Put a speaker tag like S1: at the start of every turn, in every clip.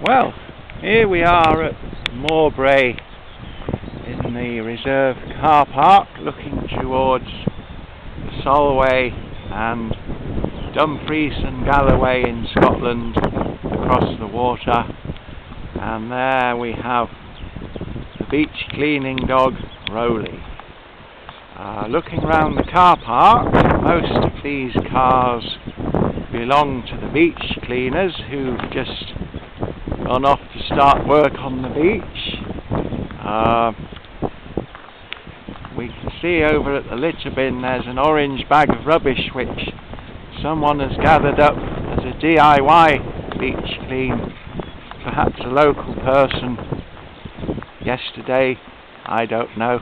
S1: Well, here we are at Mawbray in the reserve car park, looking towards Solway and Dumfries and Galloway in Scotland across the water. And there we have the beach cleaning dog Roly. Looking round the car park, most of these cars belong to the beach cleaners who've just gone off to start work on the beach. We can see over at the litter bin there's an orange bag of rubbish which someone has gathered up as a DIY beach clean, perhaps a local person yesterday, I don't know.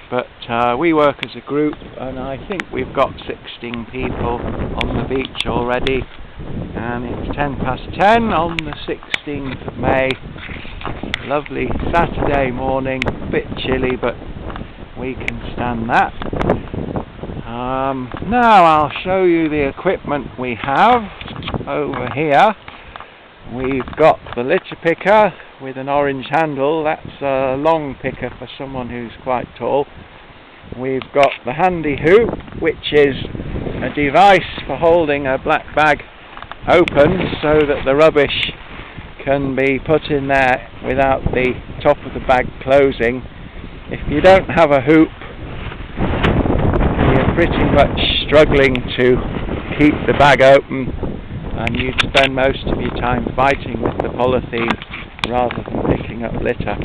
S1: But we work as a group, and I think we've got 16 people on the beach already, and it's 10:10 on the 16th of May. Lovely Saturday morning, a bit chilly, but we can stand that. Now I'll show you the equipment we have over here. We've got the litter picker with an orange handle. That's a long picker for someone who's quite tall. We've got the handy hoop, which is a device for holding a black bag open so that the rubbish can be put in there without the top of the bag closing. If you don't have a hoop, you're pretty much struggling to keep the bag open, and you'd spend most of your time fighting with the polythene rather than picking up litter.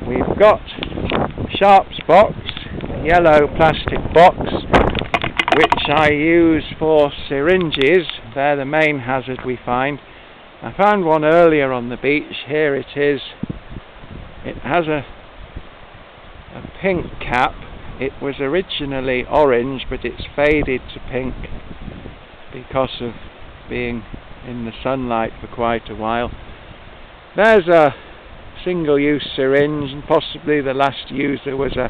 S1: We've got Sharp's box, a yellow plastic box, which I use for syringes. They're the main hazard we find. I found one earlier on the beach. Here it is. It has a pink cap. It was originally orange, but it's faded to pink because of being in the sunlight for quite a while. There's a single-use syringe, and possibly the last user was a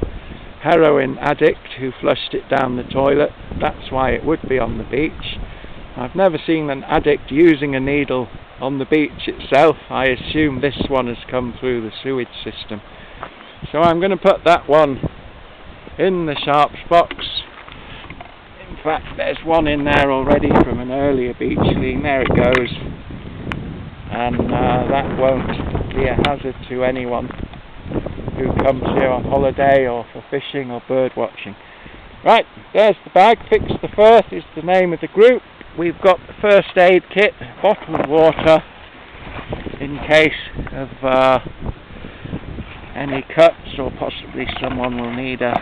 S1: heroin addict who flushed it down the toilet. That's why it would be on the beach. I've never seen an addict using a needle on the beach itself. I assume this one has come through the sewage system. So I'm going to put that one in the Sharp's box. In fact, there's one in there already from an earlier beach clean. There it goes. And that won't be a hazard to anyone who comes here on holiday or for fishing or bird watching. Right, there's the bag. Fix the Firth is the name of the group. We've got the first aid kit, bottled water in case of any cuts, or possibly someone will need a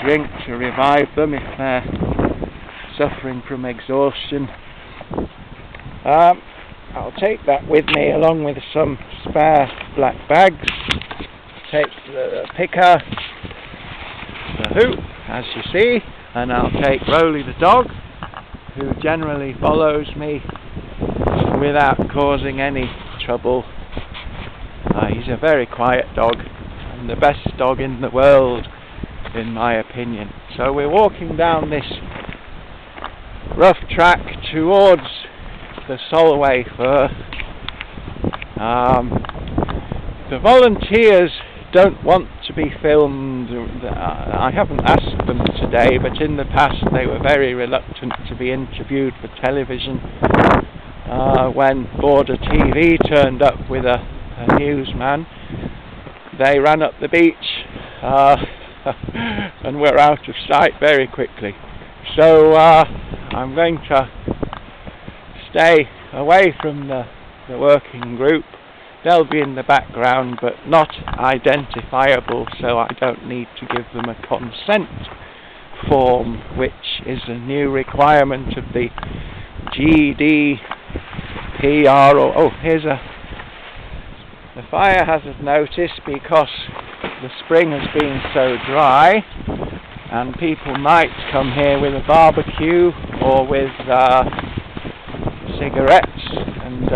S1: drink to revive them if they're suffering from exhaustion. I'll take that with me along with some spare black bags. Take the picker, the hoop, as you see, and I'll take Roly the dog, who generally follows me without causing any trouble. He's a very quiet dog, and the best dog in the world, in my opinion. So we're walking down this rough track towards the Solway Firth. The volunteers don't want to be filmed. I haven't asked them today, but in the past they were very reluctant to be interviewed for television. When Border TV turned up with a newsman, they ran up the beach and were out of sight very quickly. So I'm going to stay away from the working group. They'll be in the background but not identifiable, so I don't need to give them a consent form, which is a new requirement of the GDPR. Oh, here's the fire hazard notice, because the spring has been so dry and people might come here with a barbecue or with cigarettes and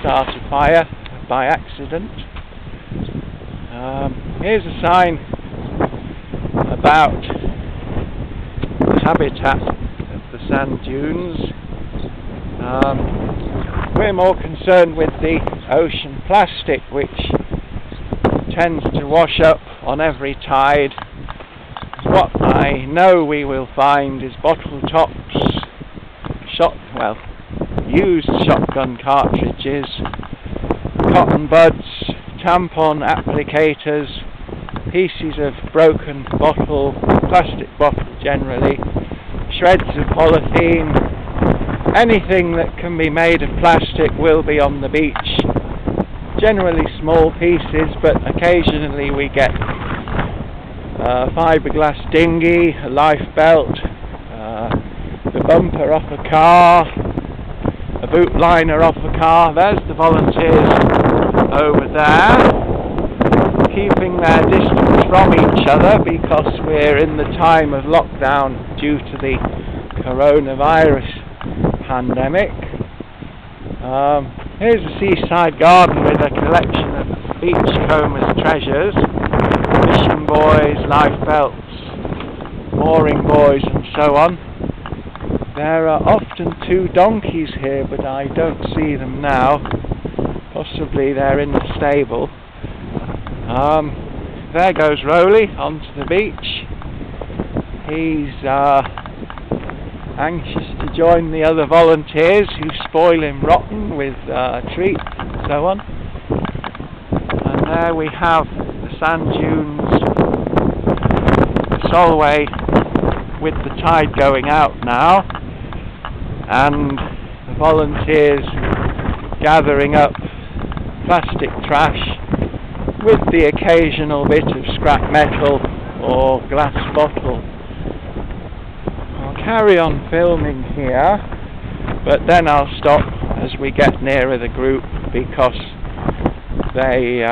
S1: start a fire by accident. Here's a sign about the habitat of the sand dunes. We're more concerned with the ocean plastic, which tends to wash up on every tide. What I know we will find is bottle tops, used shotgun cartridges, cotton buds, tampon applicators, pieces of broken bottle, plastic bottle generally, shreds of polythene. Anything that can be made of plastic will be on the beach. Generally small pieces, but occasionally we get a fiberglass dinghy, a life belt, the bumper off a car, a boot liner off a car. There's the volunteers over there, keeping their distance from each other because we're in the time of lockdown due to the coronavirus pandemic. Here's a seaside garden with a collection of beachcombers' treasures, fishing buoys, life belts, mooring buoys and so on. There are often 2 donkeys here, but I don't see them now. Possibly they're in the stable. There goes Roly onto the beach. He's anxious to join the other volunteers who spoil him rotten with treats and so on. And there we have the sand dunes, the Solway, with the tide going out now, and the volunteers gathering up plastic trash with the occasional bit of scrap metal or glass bottle. I'll carry on filming here, but then I'll stop as we get nearer the group because they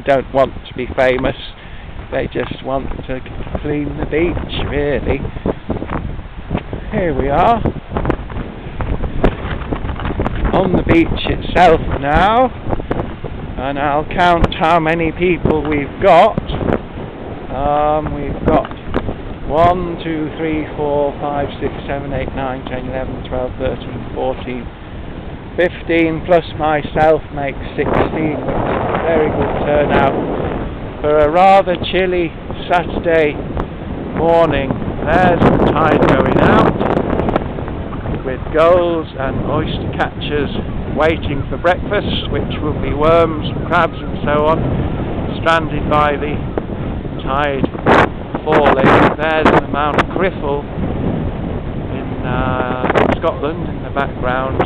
S1: don't want to be famous. They just want to clean the beach, really. Here we are on the beach itself now, and I'll count how many people we've got. We've got 1, 2, 3, 4, 5, 6, 7, 8, 9, 10, 11, 12, 13, 14, 15 plus myself makes 16, which is a very good turnout for a rather chilly Saturday morning. There's the tide going out with gulls and oyster catchers waiting for breakfast, which will be worms, crabs and so on, stranded by the tide falling. There's the Mount Criffel in Scotland in the background,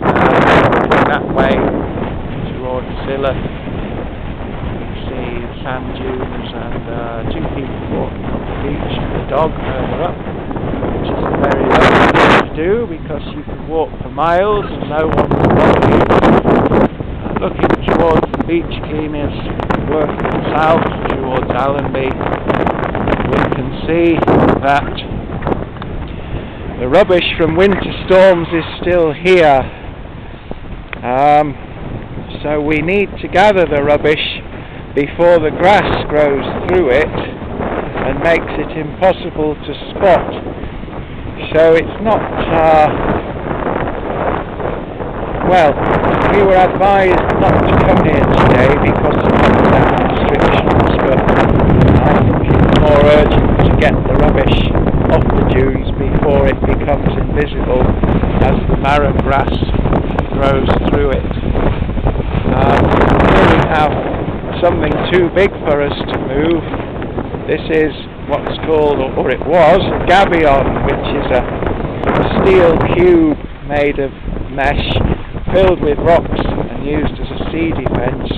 S1: looking that way towards Silla. You see the sand dunes and 2 people walking on the beach and the dog further up, which is a very lovely thing to do because you can walk for miles and no one will bother you. Looking towards the beach cleaners working south towards Allonby, we can see that the rubbish from winter storms is still here. So we need to gather the rubbish before the grass grows through it and makes it impossible to spot. So it's not, we were advised not to come here today because of lockdown restrictions, but I think it's more urgent to get the rubbish off the dunes before it becomes invisible as the marram grass grows through it. Here we have something too big for us to move. This is what's called, or it was, a gabion, which is a steel cube made of mesh filled with rocks and used as a sea defence,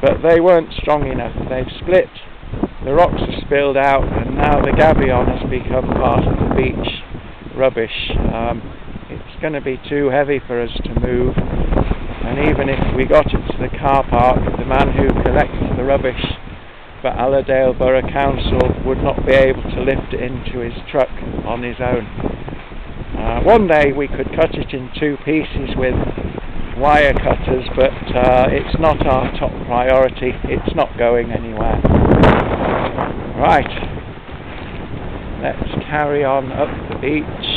S1: but they weren't strong enough. They've split, the rocks are spilled out, and now the gabion has become part of the beach rubbish. It's going to be too heavy for us to move, and even if we got it to the car park, the man who collects the rubbish for Allerdale Borough Council would not be able to lift it into his truck on his own. One day we could cut it in 2 pieces with wire cutters, but it's not our top priority. It's not going anywhere. Right, let's carry on up the beach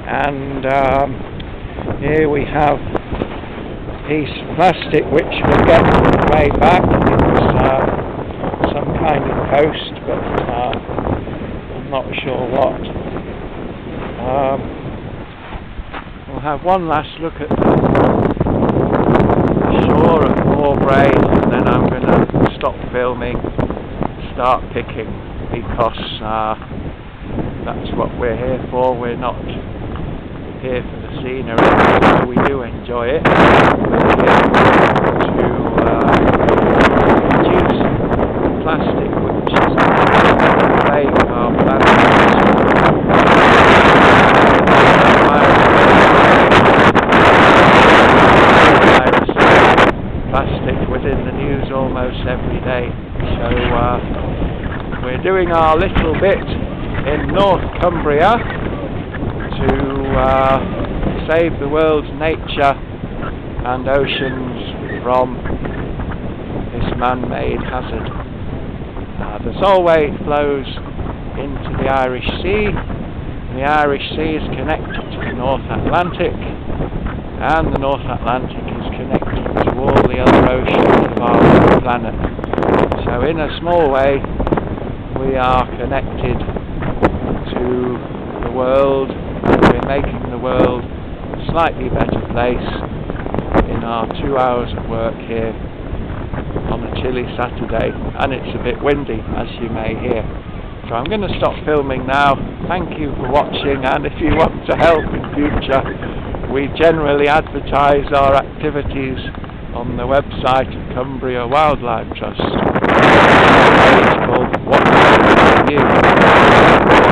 S1: and Here we have a piece of plastic which we'll get on the way back. It's some kind of post, but I'm not sure what. We'll have one last look at the shore at Mawbray, and then I'm going to stop filming, start picking, because that's what we're here for. We're not here for the scenery, so we do enjoy it. We're here to reduce plastic, which is fake our planet. Plastic within the news almost every day. So we're doing our little bit in North Cumbria to save the world's nature and oceans from this man-made hazard. The Solway flows into the Irish Sea. The Irish Sea is connected to the North Atlantic, and the North Atlantic is connected to all the other oceans of our planet. So in a small way, we are connected to the world, and we're making the world a slightly better place in our 2 hours of work here on a chilly Saturday, and it's a bit windy, as you may hear. So I'm going to stop filming now. Thank you for watching, and if you want to help in future, we generally advertise our activities on the website of Cumbria Wildlife Trust. It's called What Can You?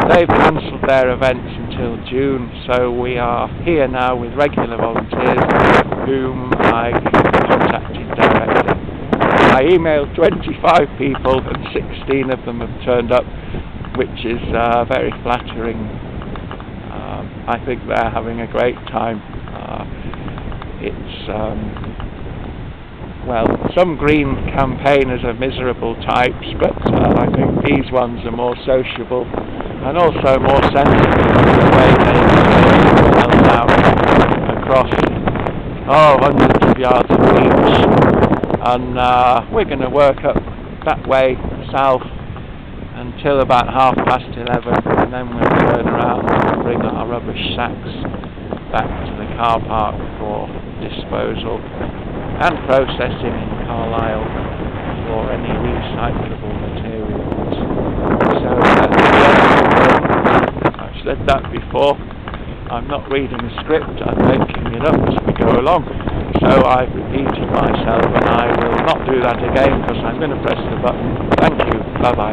S1: They've cancelled their events until June, so we are here now with regular volunteers whom I contacted directly. I emailed 25 people and 16 of them have turned up, which is very flattering. I think they're having a great time. It's well, some green campaigners are miserable types, but I think these ones are more sociable and also more sensitive in the way they held out across hundreds of yards of beach. And we're going to work up that way south until about 11:30, and then we'll turn around and bring our rubbish sacks back to the car park for disposal and processing in Carlisle for any recyclable materials. So I've said that before, I'm not reading a script, I'm making it up as we go along. So I've repeated myself, and I will not do that again because I'm going to press the button. Thank you, bye bye.